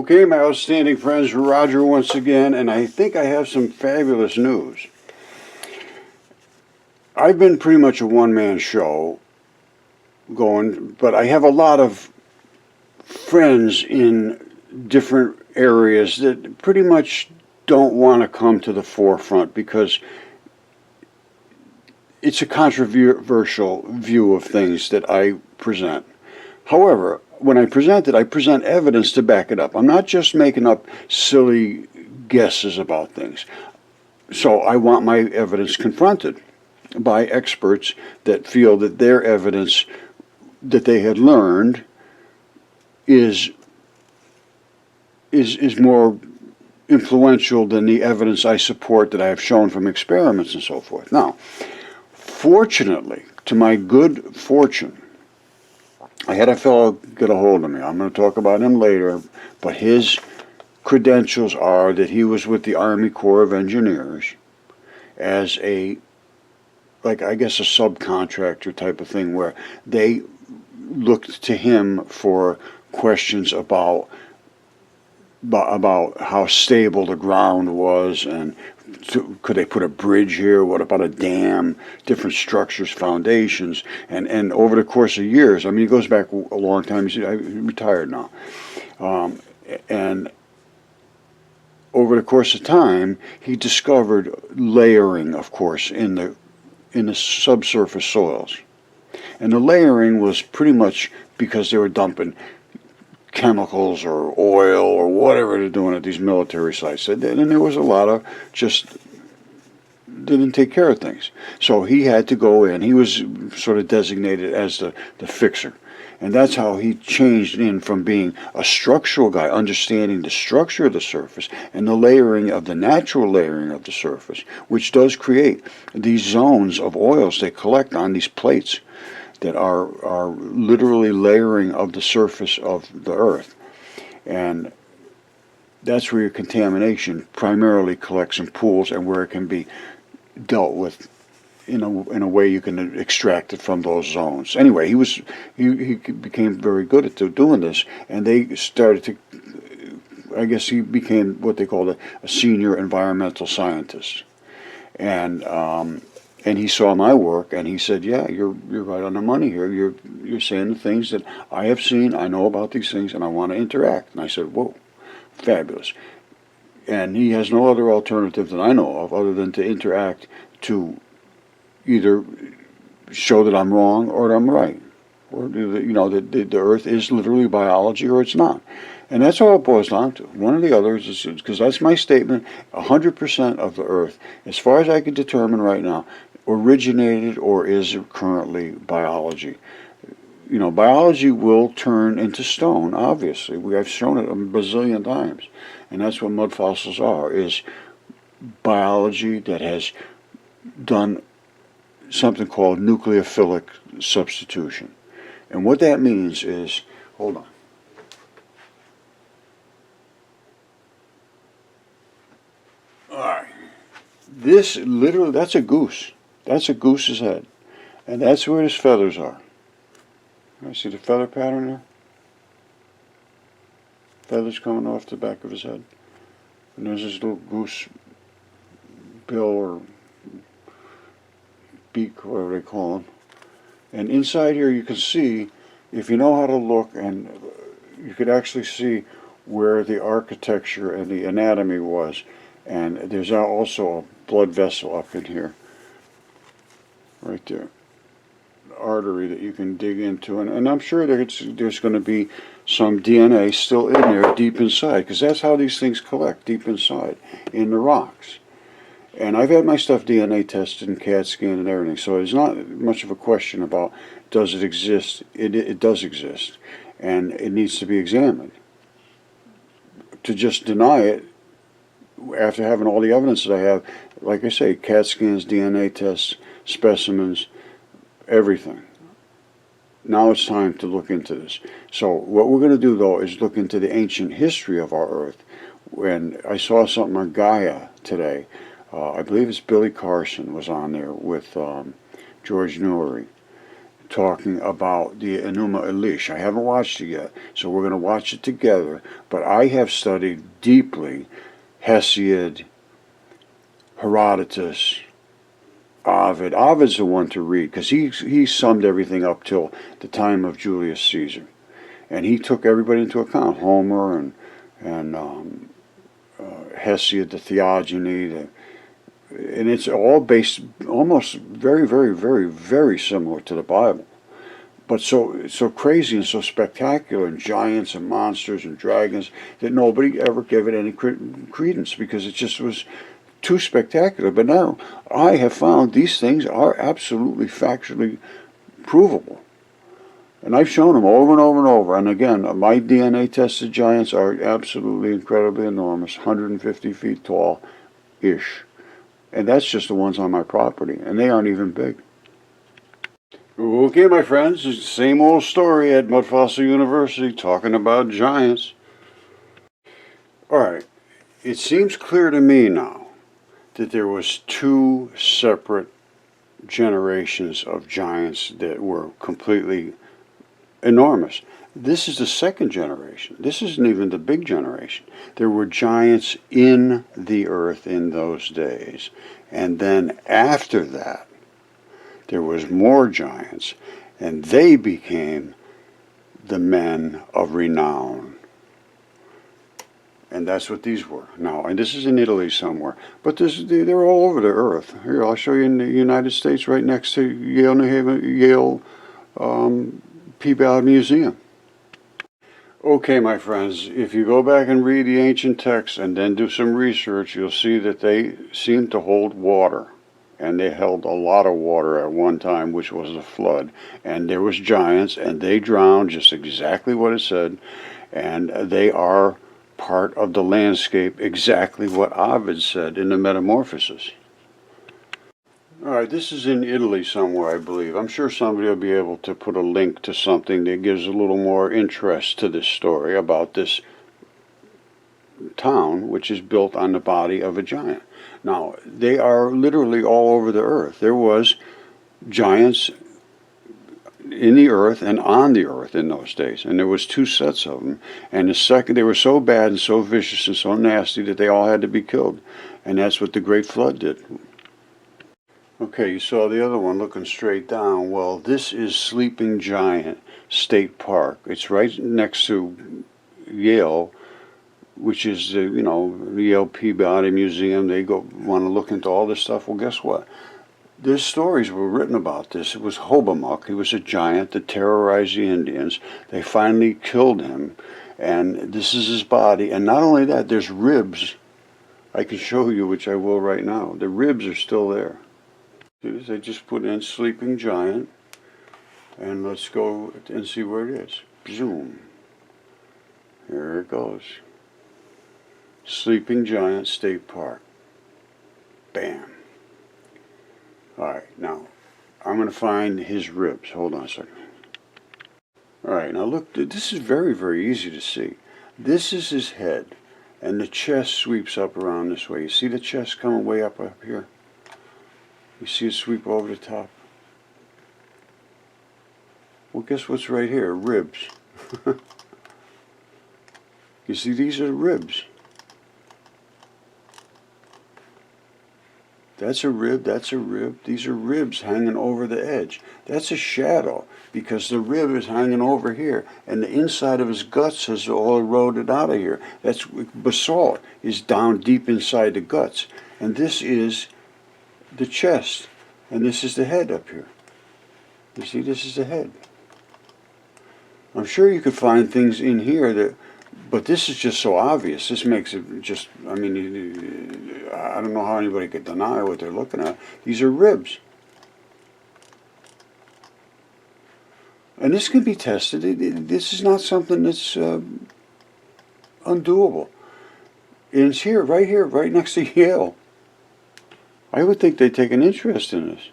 Okay, my outstanding friends, Roger once again, and I think I have some fabulous news. I've been pretty much a one-man show going, but I have a lot of friends in different areas that pretty much don't want to come to the forefront because it's a controversial view of things that I present. However, when I present it, I present evidence to back it up. I'm not just making up silly guesses about things. So I want my evidence confronted by experts that feel that their evidence that they had learned is more influential than the evidence I support that I have shown from experiments and so forth. Now, fortunately, to my good fortune, I had a fellow get a hold of me. I'm going to talk about him later, but his credentials are that he was with the Army Corps of Engineers as a, like, I guess a subcontractor type of thing, where they looked to him for questions about how stable the ground was, and could they put a bridge here? What about a dam? Different structures, foundations, and over the course of years, I mean, he goes back a long time. He's retired now, and over the course of time, he discovered layering, of course, in the subsurface soils, and the layering was pretty much because they were dumping chemicals or oil or whatever they're doing at these military sites. And there was a lot of just didn't take care of things. So he had to go in. He was sort of designated as the fixer. And that's how he changed in from being a structural guy, understanding the structure of the surface and the layering of the natural layering of the surface, which does create these zones of oils they collect on these plates that are literally layering of the surface of the earth. And that's where your contamination primarily collects in pools and where it can be dealt with in a way you can extract it from those zones. Anyway, he became very good at doing this, and they started to, I guess he became what they called a senior environmental scientist. And he saw my work, and he said, "Yeah, you're right on the money here. You're saying the things that I have seen. I know about these things, and I want to interact." And I said, "Whoa, fabulous!" And he has no other alternative that I know of other than to interact to either show that I'm wrong or that I'm right, or that the Earth is literally biology or it's not. And that's all it boils down to. One or the other is, because that's my statement. 100% of the Earth, as far as I can determine right now, originated or is currently biology. Biology will turn into stone, obviously. We have shown it a bazillion times. And that's what mud fossils are, is biology that has done something called nucleophilic substitution. And what that means is, hold on. All right. This literally, that's a goose. That's a goose's head. And that's where his feathers are. I see the feather pattern there? Feathers coming off the back of his head. And there's his little goose bill or beak, whatever they call them. And inside here you can see, if you know how to look, and you could actually see where the architecture and the anatomy was. And there's also a blood vessel up in here, right there. Artery that you can dig into, and I'm sure there's going to be some DNA still in there deep inside, because that's how these things collect, deep inside in the rocks. And I've had my stuff DNA tested and CAT scanned and everything, so there's not much of a question about does it exist. It does exist, and it needs to be examined. To just deny it after having all the evidence that I have, like I say, CAT scans, DNA tests, specimens, everything. Now it's time to look into this. So what we're going to do, though, is look into the ancient history of our Earth. When I saw something on Gaia today, I believe it's Billy Carson was on there with George Noory, talking about the Enuma Elish. I haven't watched it yet, so we're going to watch it together. But I have studied deeply Hesiod, Herodotus, Ovid. Ovid's the one to read because he summed everything up till the time of Julius Caesar, and he took everybody into account. Homer and Hesiod, the Theogony, and it's all based almost very, very, very, very similar to the Bible, but so crazy and so spectacular, and giants and monsters and dragons, that nobody ever gave it any credence because it just was too spectacular. But now I have found these things are absolutely factually provable. And I've shown them over and over and over. And again, my DNA tested giants are absolutely incredibly enormous, 150 feet tall-ish. And that's just the ones on my property. And they aren't even big. Okay, my friends, it's the same old story at Mud Fossil University talking about giants. Alright, it seems clear to me now that there was two separate generations of giants that were completely enormous. This is the second generation. This isn't even the big generation. There were giants in the earth in those days. And then after that, there was more giants, and they became the men of renown. And that's what these were. Now, and this is in Italy somewhere, but they're all over the earth. Here, I'll show you in the United States, right next to Yale, New Haven, Yale Peabody Museum. Okay, my friends, if you go back and read the ancient texts and then do some research, you'll see that they seem to hold water. And they held a lot of water at one time, which was the flood. And there was giants, and they drowned, just exactly what it said. And they are part of the landscape, exactly what Ovid said in the Metamorphoses. Alright, this is in Italy somewhere, I believe. I'm sure somebody will be able to put a link to something that gives a little more interest to this story about this town, which is built on the body of a giant. Now, they are literally all over the earth. There was giants in the earth and on the earth in those days, and there was two sets of them. And the second, they were so bad and so vicious and so nasty that they all had to be killed. And that's what the Great Flood did. Okay, you saw the other one looking straight down. Well, this is Sleeping Giant State Park. It's right next to Yale, which is the Yale Peabody Museum. They want to look into all this stuff. Well, guess what? There's stories were written about this. It was Hobomuk. He was a giant that terrorized the Indians. They finally killed him, and this is his body. And not only that, there's ribs. I can show you, which I will right now. The ribs are still there. They just put in Sleeping Giant, and let's go and see where it is. Zoom. Here it goes. Sleeping Giant State Park. Bam. Alright, now, I'm going to find his ribs. Hold on a second. Alright, now look, this is very, very easy to see. This is his head, and the chest sweeps up around this way. You see the chest coming way up here? You see it sweep over the top? Well, guess what's right here? Ribs. You see, these are the ribs. That's a rib, that's a rib. These are ribs hanging over the edge. That's a shadow because the rib is hanging over here and the inside of his guts has all eroded out of here. That's basalt is down deep inside the guts. And this is the chest, and this is the head up here. You see, this is the head. I'm sure you could find things in here that, but this is just so obvious. This makes it just, I mean, I don't know how anybody could deny what they're looking at. These are ribs. And this can be tested. This is not something that's undoable. And it's here, right next to Yale. I would think they'd take an interest in this.